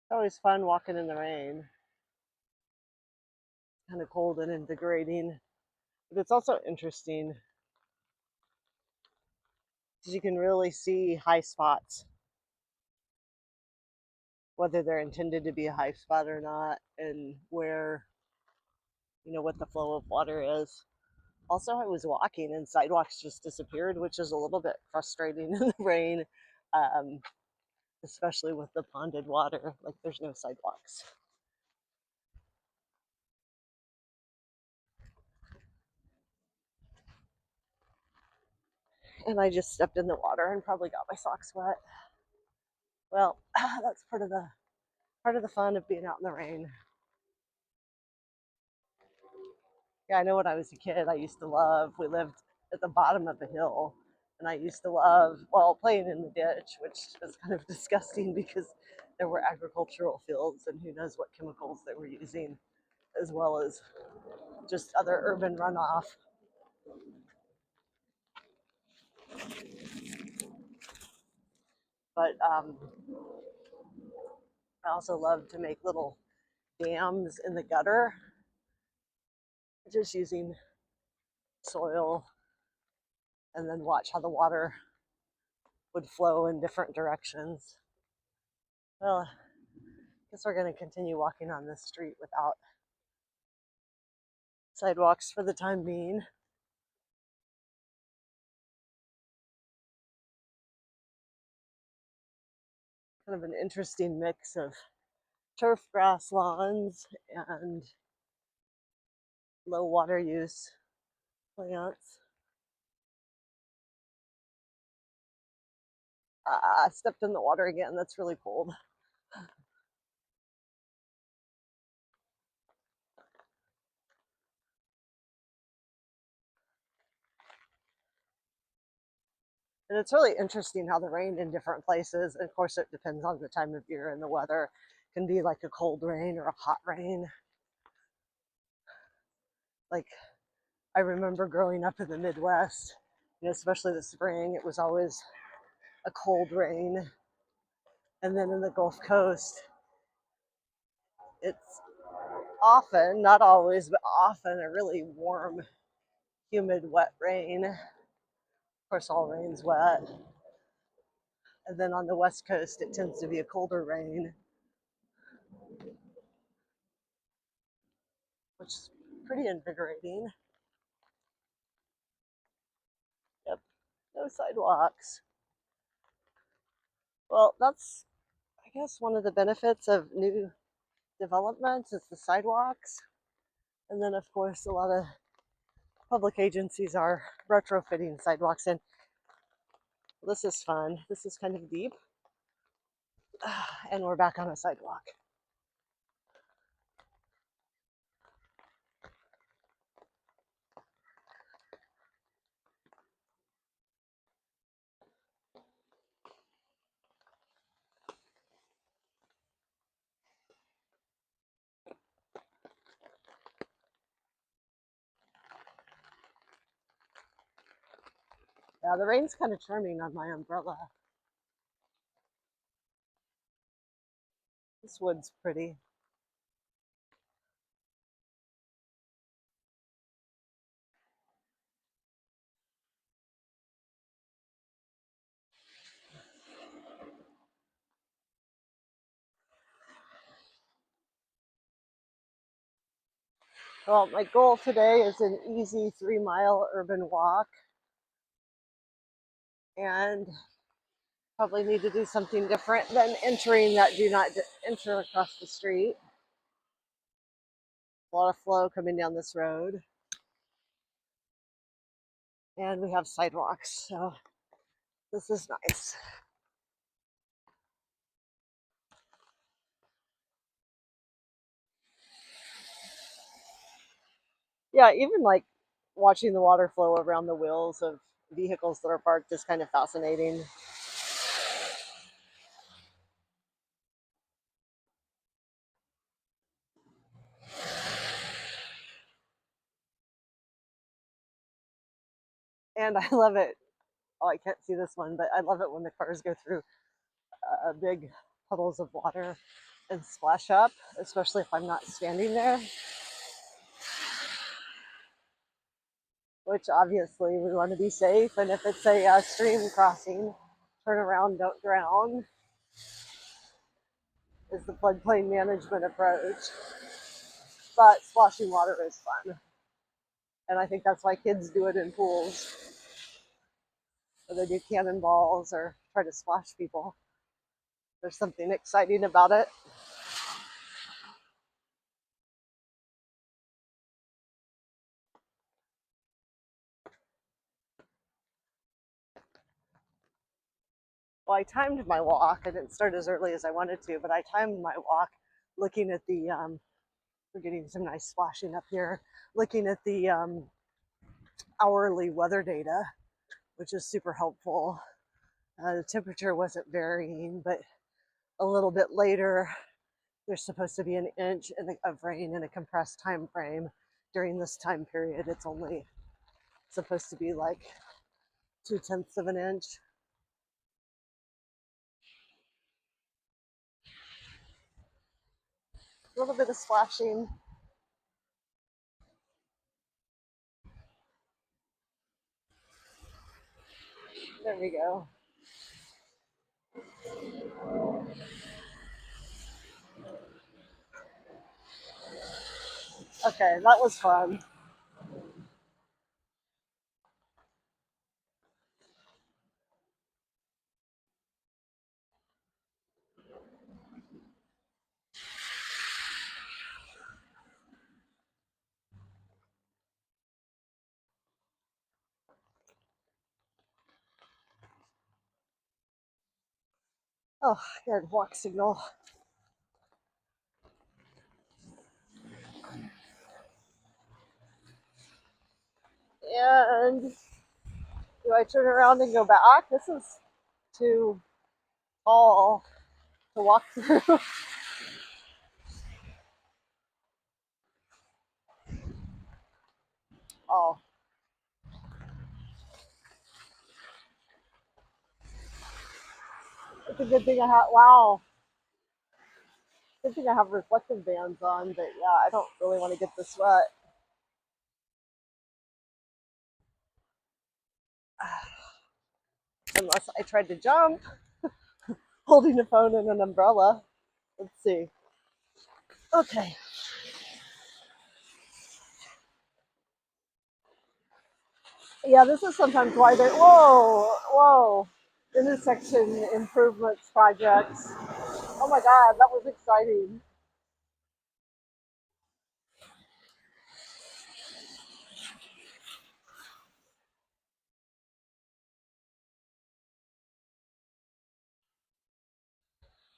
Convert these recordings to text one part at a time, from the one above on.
It's always fun walking in the rain. Kind of cold and invigorating. But it's also interesting because you can really see high spots, whether they're intended to be a high spot or not, and where, what the flow of water is. Also, I was walking and sidewalks just disappeared, which is a little bit frustrating in the rain, um, especially with the ponded water. Like, there's no sidewalks. And I just stepped in the water and probably got my socks wet. Well, that's part of the fun of being out in the rain. Yeah, I know when I was a kid, I used to love, we lived at the bottom of the hill, and I used to love, well, playing in the ditch, which is kind of disgusting because there were agricultural fields and who knows what chemicals they were using, as well as just other urban runoff. But I also love to make little dams in the gutter, just using soil and then watch how the water would flow in different directions. Well, I guess we're going to continue walking on this street without sidewalks for the time being. Kind of an interesting mix of turf grass lawns and low water use plants. I stepped in the water again. That's really cold. And it's really interesting how the rain in different places, of course, it depends on the time of year and the weather, can be like a cold rain or a hot rain. Like, I remember growing up in the Midwest, especially the spring, it was always a cold rain. And then in the Gulf Coast, it's often, not always, but often a really warm, humid, wet rain. Of course, all rain's wet. And then on the West Coast, it tends to be a colder rain, which is pretty invigorating. Yep, no sidewalks. Well, that's, I guess, one of the benefits of new developments is the sidewalks. And then, of course, a lot of public agencies are retrofitting sidewalks in. This is fun. This is kind of deep. And we're back on a sidewalk. Yeah, the rain's kind of charming on my umbrella. This wood's pretty. Well, my goal today is an easy 3 mile urban walk, and probably need to do something different than entering that do not enter across the street. A lot of flow coming down this road, and we have sidewalks, so this is nice. Yeah, even like watching the water flow around the wheels of vehicles that are parked is kind of fascinating. And I love it. Oh, I can't see this one, but I love it when the cars go through big puddles of water. and splash up, especially if I'm not standing there, which obviously we want to be safe. And if it's a stream crossing, turn around, don't drown is the floodplain management approach. But splashing water is fun. And I think that's why kids do it in pools, or they do cannonballs or try to splash people. There's something exciting about it. Well, I timed my walk. I didn't start as early as I wanted to, but I timed my walk looking at the, we're getting some nice splashing up here, looking at the hourly weather data, which is super helpful. The temperature wasn't varying, but a little bit later, there's supposed to be an inch of rain in a compressed time frame. During this time period, it's only supposed to be like 0.2 of an inch. A little bit of splashing. There we go. Okay, that was fun. Oh, good walk signal. And do I turn around and go back? This is too tall to walk through. Oh, it's a good thing I have. Wow, good thing I have reflective bands on. But yeah, I don't really want to get this wet unless I tried to jump holding a phone and an umbrella. Let's see. Okay. Yeah, this is sometimes why they. Whoa, intersection improvements projects. Oh my God, that was exciting.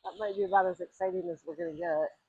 That might be about as exciting as we're gonna get.